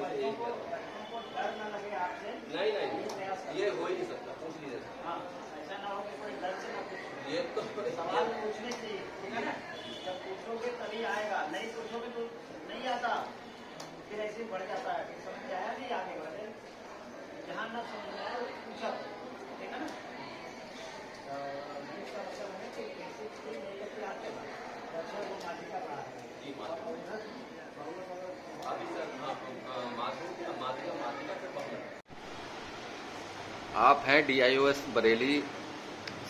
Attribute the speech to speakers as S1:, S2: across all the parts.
S1: बच्चों को डर न लगे आपसे।
S2: नहीं ये हो ही नहीं सकता, पूछ लीजिए।
S1: हाँ, ऐसा ना हो कि कोई डर से ना पूछे।
S2: ये तो
S1: सवाल पूछने चाहिए, ठीक है ना? जब पूछोगे तभी आएगा, नहीं पूछोगे तो नहीं आता, फिर ऐसे ही बढ़ जाता है। फिर समझ आया नहीं, आगे बढ़े। जहाँ ना समझ में आए पूछा, ठीक है ना? इसका मतलब है कि कैसे कोई नहीं करके आते हैं, बच्चे वो माध्यिका पढ़ा है।
S2: अभी सर माध्यिका से पढ़।
S3: आप हैं DIOS बरेली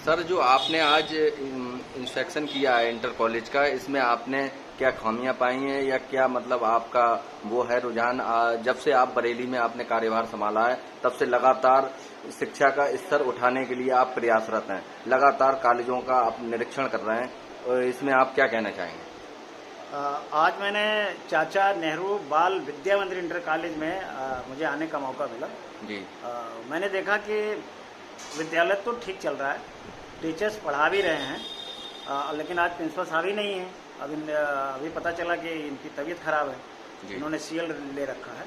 S3: सर। जो आपने आज इंस्पेक्शन किया है इंटर कॉलेज का, इसमें आपने क्या खामियां पाई हैं या क्या मतलब आपका वो है रुझान? जब से आप बरेली में आपने कार्यभार संभाला है तब से लगातार शिक्षा का स्तर उठाने के लिए आप प्रयासरत हैं, लगातार कॉलेजों का आप निरीक्षण कर रहे हैं, और इसमें आप क्या कहना चाहेंगे?
S1: आज मैंने चाचा नेहरू बाल विद्या मंदिर इंटर कॉलेज में मुझे आने का मौका मिला
S3: जी।
S1: मैंने देखा कि विद्यालय तो ठीक चल रहा है, टीचर्स पढ़ा भी रहे हैं, लेकिन आज प्रिंसिपल साहब ही नहीं है। अभी पता चला कि इनकी तबीयत खराब है, इन्होंने CL ले रखा है।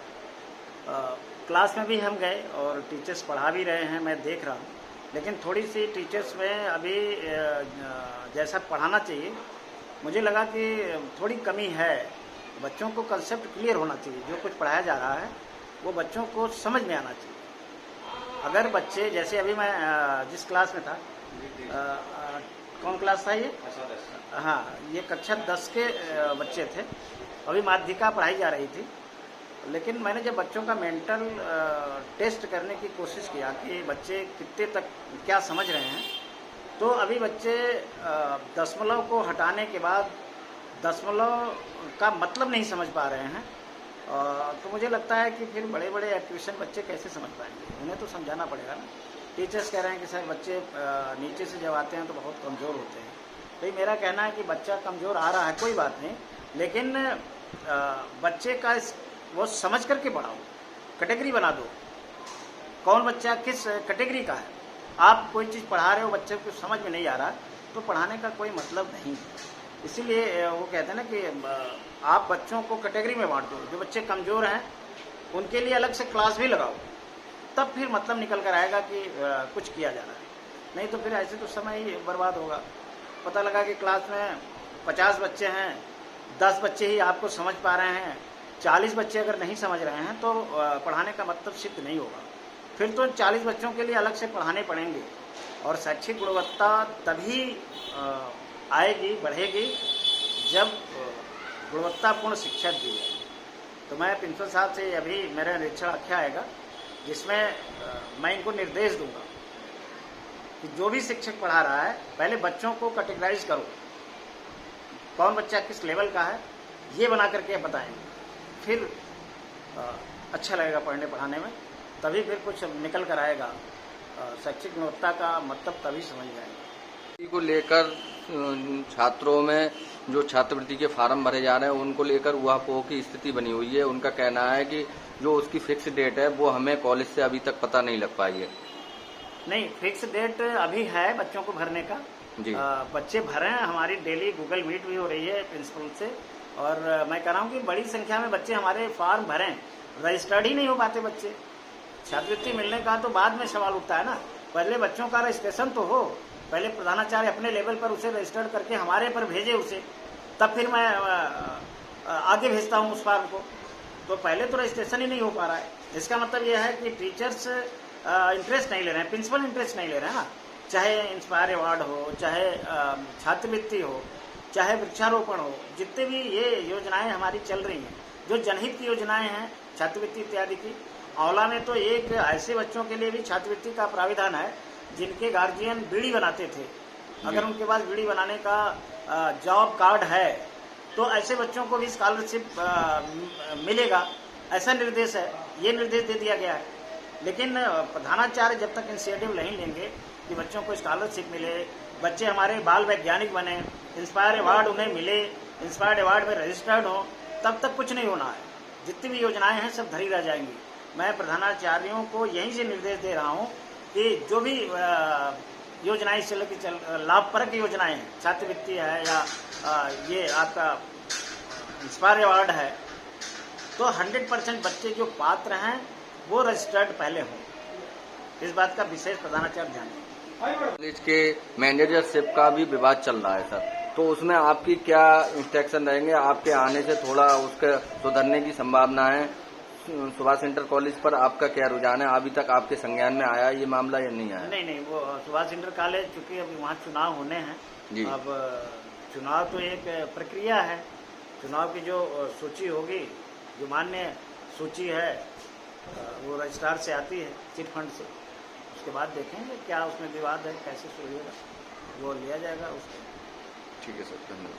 S1: क्लास में भी हम गए और टीचर्स पढ़ा भी रहे हैं, मैं देख रहा हूँ, लेकिन थोड़ी सी टीचर्स में अभी जैसा पढ़ाना चाहिए मुझे लगा कि थोड़ी कमी है। बच्चों को कंसेप्ट क्लियर होना चाहिए, जो कुछ पढ़ाया जा रहा है वो बच्चों को समझ में आना चाहिए। अगर बच्चे जैसे अभी मैं जिस क्लास में था, कौन क्लास था ये? हाँ, ये कक्षा 10 के बच्चे थे। अभी माध्यिका पढ़ाई जा रही थी, लेकिन मैंने जब बच्चों का मेंटल टेस्ट करने की कोशिश किया कि बच्चे कितने तक क्या समझ रहे हैं, तो अभी बच्चे दशमलव को हटाने के बाद दशमलव का मतलब नहीं समझ पा रहे हैं। तो मुझे लगता है कि फिर बड़े बड़े एक्टिवेशन बच्चे कैसे समझ पाएंगे, उन्हें तो समझाना पड़ेगा ना। टीचर्स कह रहे हैं कि सर बच्चे नीचे से जब आते हैं तो बहुत कमज़ोर होते हैं। तो मेरा कहना है कि बच्चा कमज़ोर आ रहा है, कोई बात नहीं, लेकिन बच्चे का वो समझ करके पढ़ाओ, कैटेगरी बना दो, कौन बच्चा किस कैटेगरी का है। आप कोई चीज़ पढ़ा रहे हो, बच्चे को समझ में नहीं आ रहा, तो पढ़ाने का कोई मतलब नहीं है। इसीलिए वो कहते हैं ना कि आप बच्चों को कैटेगरी में बांट दो। जो बच्चे कमज़ोर हैं उनके लिए अलग से क्लास भी लगाओ, तब फिर मतलब निकल कर आएगा कि कुछ किया जा रहा है। नहीं तो फिर ऐसे तो समय ही बर्बाद होगा। पता लगा कि क्लास में 50 बच्चे हैं, 10 बच्चे ही आपको समझ पा रहे हैं, 40 बच्चे अगर नहीं समझ रहे हैं तो पढ़ाने का मतलब सिद्ध नहीं होगा। फिर तो 40 बच्चों के लिए अलग से पढ़ाने पड़ेंगे, और शैक्षिक गुणवत्ता तभी आएगी, बढ़ेगी, जब गुणवत्तापूर्ण शिक्षा दी जाए। तो मैं प्रिंसिपल साहब से अभी मेरा निरीक्षण आख्या आएगा, जिसमें मैं इनको निर्देश दूंगा कि जो भी शिक्षक पढ़ा रहा है पहले बच्चों को कैटेगराइज करो, कौन बच्चा किस लेवल का है ये बना करके बताएंगे। फिर अच्छा लगेगा पढ़ने पढ़ाने में, तभी फिर कुछ निकल कर आएगा। शैक्षिक गुणवत्ता का मतलब तभी समझ में आएगा।
S3: इसी को लेकर छात्रों में जो छात्रवृत्ति के फार्म भरे जा रहे हैं उनको लेकर ऊहापोह की स्थिति बनी हुई है। उनका कहना है कि जो उसकी फिक्स डेट है वो हमें कॉलेज से अभी तक पता नहीं लग पाई है।
S1: नहीं, फिक्स डेट अभी है बच्चों को भरने का जी। बच्चे भरे हैं, हमारी डेली गूगल मीट भी हो रही है प्रिंसिपल से, और मैं कह रहा हूँ कि बड़ी संख्या में बच्चे हमारे फॉर्म भरें, रजिस्टर्ड ही नहीं हो पाते बच्चे। छात्रवृत्ति मिलने का तो बाद में सवाल उठता है ना, पहले बच्चों का रजिस्ट्रेशन तो हो, पहले प्रधानाचार्य अपने लेवल पर उसे रजिस्टर्ड करके हमारे पर भेजे उसे, तब फिर मैं आगे भेजता हूँ उस फॉर्म को। तो पहले तो रजिस्ट्रेशन ही नहीं हो पा रहा है। इसका मतलब यह है कि टीचर्स इंटरेस्ट नहीं ले रहे हैं, प्रिंसिपल इंटरेस्ट नहीं ले रहे हैं ना। चाहे इंस्पायर अवार्ड हो, चाहे छात्रवृत्ति हो, चाहे वृक्षारोपण हो, जितने भी ये योजनाएं हमारी चल रही हैं, जो जनहित की योजनाएं हैं, छात्रवृत्ति इत्यादि की, आंवला में तो एक ऐसे बच्चों के लिए भी छात्रवृत्ति का प्राविधान है जिनके गार्जियन बीड़ी बनाते थे। अगर उनके पास बीड़ी बनाने का जॉब कार्ड है तो ऐसे बच्चों को भी स्कॉलरशिप मिलेगा, ऐसा निर्देश है, ये निर्देश दे दिया गया है। लेकिन प्रधानाचार्य जब तक इनिशिएटिव नहीं लेंगे कि बच्चों को स्कॉलरशिप मिले, बच्चे हमारे बाल वैज्ञानिक बने, इंस्पायर अवार्ड उन्हें मिले, इंस्पायर अवार्ड में रजिस्टर्ड हो, तब तक कुछ नहीं होना है। जितनी भी योजनाएं हैं सब धरी रह जाएंगी। मैं प्रधानाचार्यों को यहीं से निर्देश दे रहा हूँ कि जो भी योजनाएं चल लाभप्रद योजनाएं हैं, छात्रवृत्ति है या ये आपका इंस्पायर अवार्ड है, तो 100% बच्चे जो पात्र हैं वो रजिस्टर्ड पहले हों। इस बात का विशेष प्रधानाचार्य ध्यान दें।
S3: कॉलेज के मैनेजरशिप का भी विवाद चल रहा है सर, तो उसमें आपकी क्या इंस्ट्रक्शन रहेंगे? आपके आने से थोड़ा उसके सुधरने की संभावना है। सुभाष इंटर कॉलेज पर आपका क्या रुझान है? अभी तक आपके संज्ञान में आया ये मामला या नहीं आया?
S1: नहीं, वो सुभाष इंटर कॉलेज, चूंकि अभी वहाँ चुनाव होने हैं
S3: जी।
S1: अब चुनाव तो एक प्रक्रिया है। चुनाव की जो सूची होगी, जो मान्य सूची है, वो रजिस्ट्रार से आती है, चिट फंड से। उसके बाद देखेंगे क्या उसमें विवाद है, कैसे सुलझेगा, वो लिया जाएगा उसको।
S3: ठीक है सर, धन्यवाद।